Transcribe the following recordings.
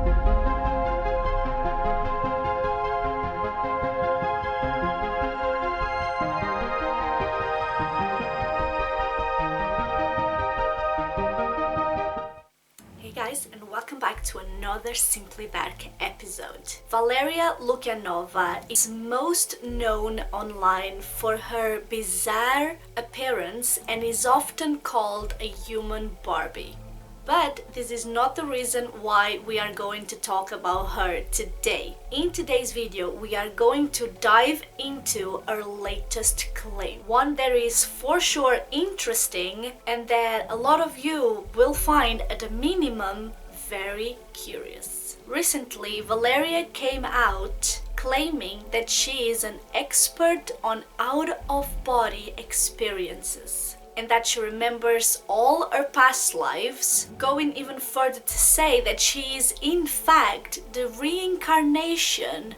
Hey guys, and welcome back to another Simply Dark episode. Valeria Lukyanova is most known online for her bizarre appearance and is often called a human Barbie. But this is not the reason why we are going to talk about her today. In today's video, we are going to dive into her latest claim. One that is for sure interesting and that a lot of you will find at a minimum very curious. Recently, Valeria came out claiming that she is an expert on out-of-body experiences and that she remembers all her past lives, going even further to say that she is in fact the reincarnation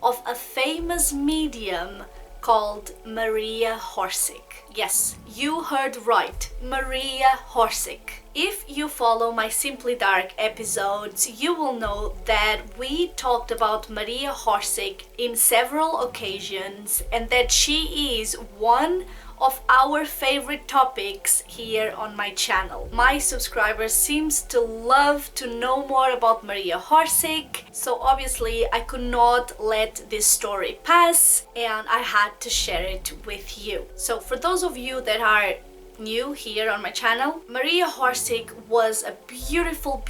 of a famous medium called Maria Orsic. Yes, you heard right, Maria Orsic. If you follow my Simply Dark episodes, you will know that we talked about Maria Orsic in several occasions and that she is one of our favorite topics here on my channel. My subscribers seems to love to know more about Maria Orsic, so obviously I could not let this story pass and I had to share it with you. So for those of you that are new here on my channel, Maria Orsic was a beautiful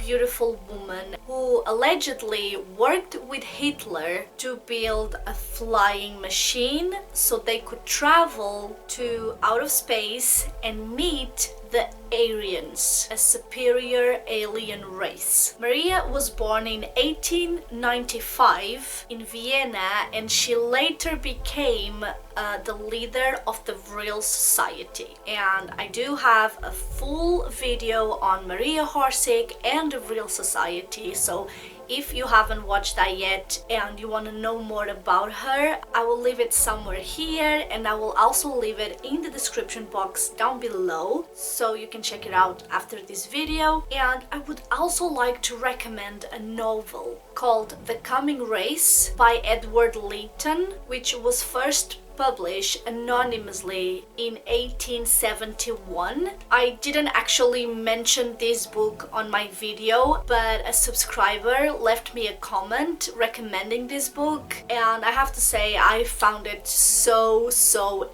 woman who allegedly worked with Hitler to build a flying machine so they could travel to outer space and meet the Aryans, a superior alien race. Maria was born in 1895 in Vienna and she later became the leader of the Vrill society. And I do have a full video on Maria Orsic and the Vrill society, so if you haven't watched that yet and you want to know more about her, I will leave it somewhere here and I will also leave it in the description box down below so you can check it out after this video. And I would also like to recommend a novel called The Coming Race by Edward Lytton, which was first published anonymously in 1871. I didn't actually mention this book on my video, but a subscriber left me a comment recommending this book and I have to say I found it so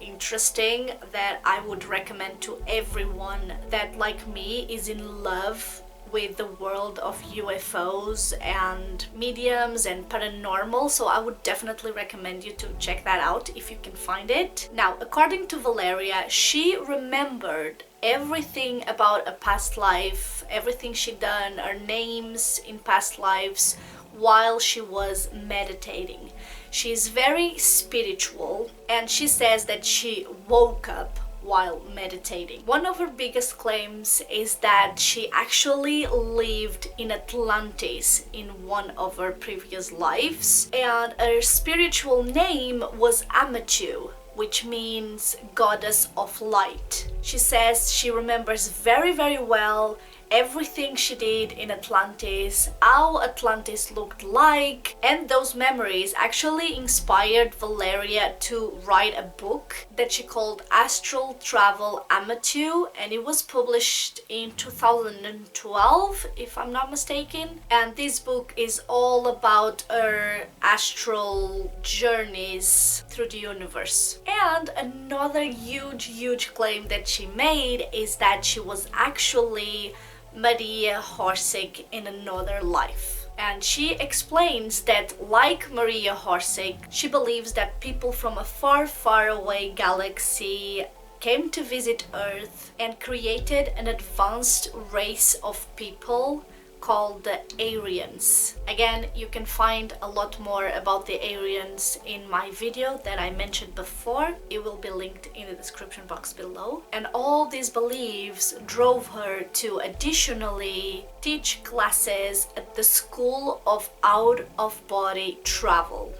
interesting that I would recommend to everyone that, like me, is in love with the world of UFOs and mediums and paranormal, so I would definitely recommend you to check that out if you can find it. Now, according to Valeria, she remembered everything about a past life, everything she done, her names in past lives while she was meditating. She's very spiritual and she says that she woke up while meditating. One of her biggest claims is that she actually lived in Atlantis in one of her previous lives and her spiritual name was Amatu, which means goddess of light. She says she remembers very well everything she did in Atlantis, how Atlantis looked like, and those memories actually inspired Valeria to write a book that she called Astral Travel Amatu, and it was published in 2012 if I'm not mistaken. And this book is all about her astral journeys through the universe. And another huge claim that she made is that she was actually Maria Orsic in another life. And she explains that, like Maria Orsic, she believes that people from a far away galaxy came to visit Earth and created an advanced race of people called the Aryans. Again, you can find a lot more about the Aryans in my video that I mentioned before. It will be linked in the description box below. And all these beliefs drove her to additionally teach classes at the School of Out-of-Body Travel,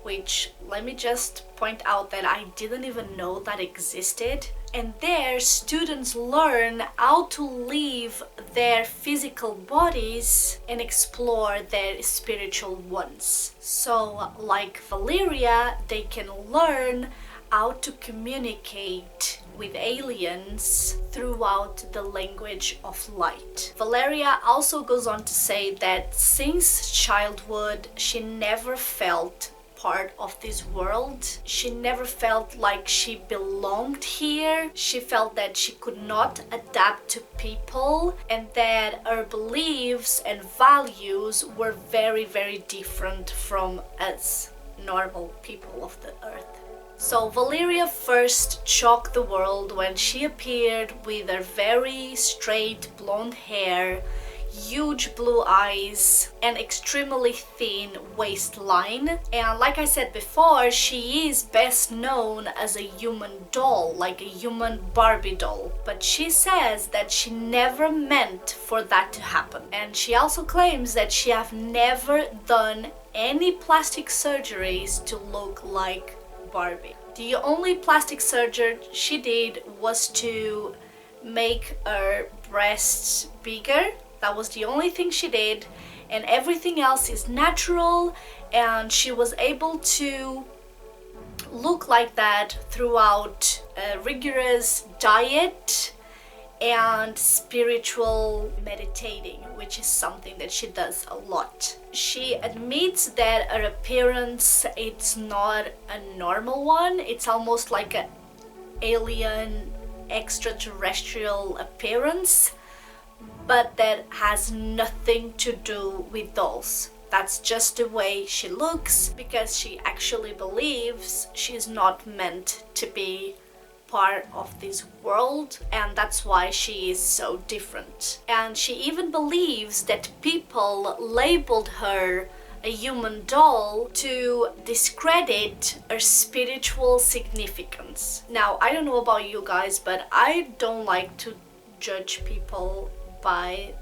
which, let me just point out that I didn't even know that existed. And there, students learn how to leave their physical bodies and explore their spiritual ones. So, like Valeria, they can learn how to communicate with aliens throughout the language of light. Valeria also goes on to say that since childhood, she never felt part of this world. She never felt like she belonged here. She felt that she could not adapt to people and that her beliefs and values were very, very different from us normal people of the earth. So Valeria first shocked the world when she appeared with her very straight blonde hair, huge blue eyes, and extremely thin waistline. And like I said before, she is best known as a human doll, like a human Barbie doll. But she says that she never meant for that to happen. And she also claims that she have never done any plastic surgeries to look like Barbie. The only plastic surgery she did was to make her breasts bigger. That was the only thing she did, and everything else is natural, and she was able to look like that throughout a rigorous diet and spiritual meditating, which is something that she does a lot. She admits that her appearance, it's not a normal one. It's almost like an alien extraterrestrial appearance, but that has nothing to do with dolls. That's just the way she looks, because she actually believes she's not meant to be part of this world, and that's why she is so different. And she even believes that people labeled her a human doll to discredit her spiritual significance. Now, I don't know about you guys, but I don't like to judge people by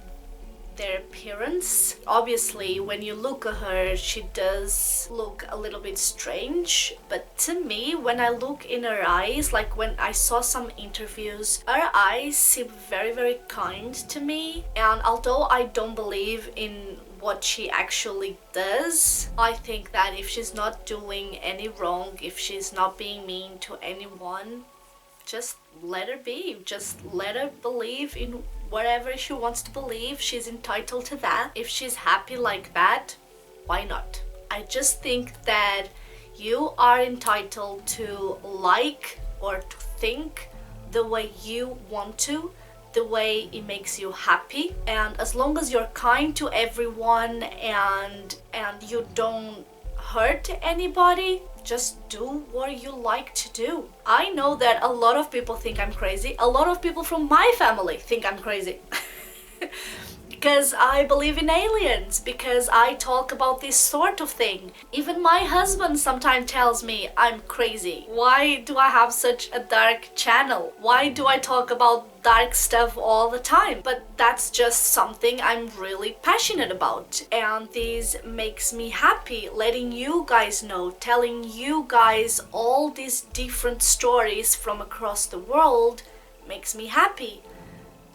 their appearance. Obviously, when you look at her, she does look a little bit strange, but to me, when I look in her eyes, like when I saw some interviews, her eyes seem very, very kind to me. And although I don't believe in what she actually does, I think that if she's not doing any wrong, if she's not being mean to anyone, just let her be. Just let her believe in whatever she wants to believe. She's entitled to that. If she's happy like that, why not? I just think that you are entitled to like or to think the way you want to, the way it makes you happy. And as long as you're kind to everyone and you don't hurt anybody, just do what you like to do. I know that a lot of people think I'm crazy. A lot of people from my family think I'm crazy. Because I believe in aliens, because I talk about this sort of thing. Even my husband sometimes tells me I'm crazy. Why do I have such a dark channel? Why do I talk about dark stuff all the time? But that's just something I'm really passionate about. And this makes me happy, letting you guys know, telling you guys all these different stories from across the world makes me happy.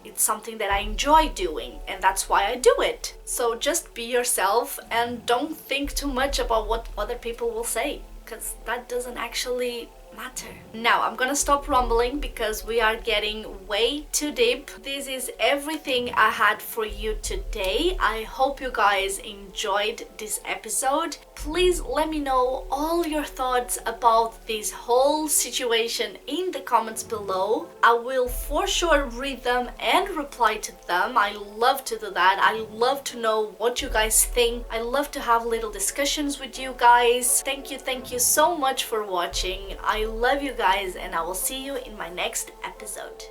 It's something that I enjoy doing, and that's why I do it. So just be yourself and don't think too much about what other people will say, because that doesn't actually matter. Now I'm gonna stop rumbling because we are getting way too deep. This is everything I had for you today. I hope you guys enjoyed this episode. Please let me know all your thoughts about this whole situation in the comments below. I will for sure read them and reply to them. I love to do that. I love to know what you guys think. I love to have little discussions with you guys. Thank you so much for watching. I love you guys, and I will see you in my next episode.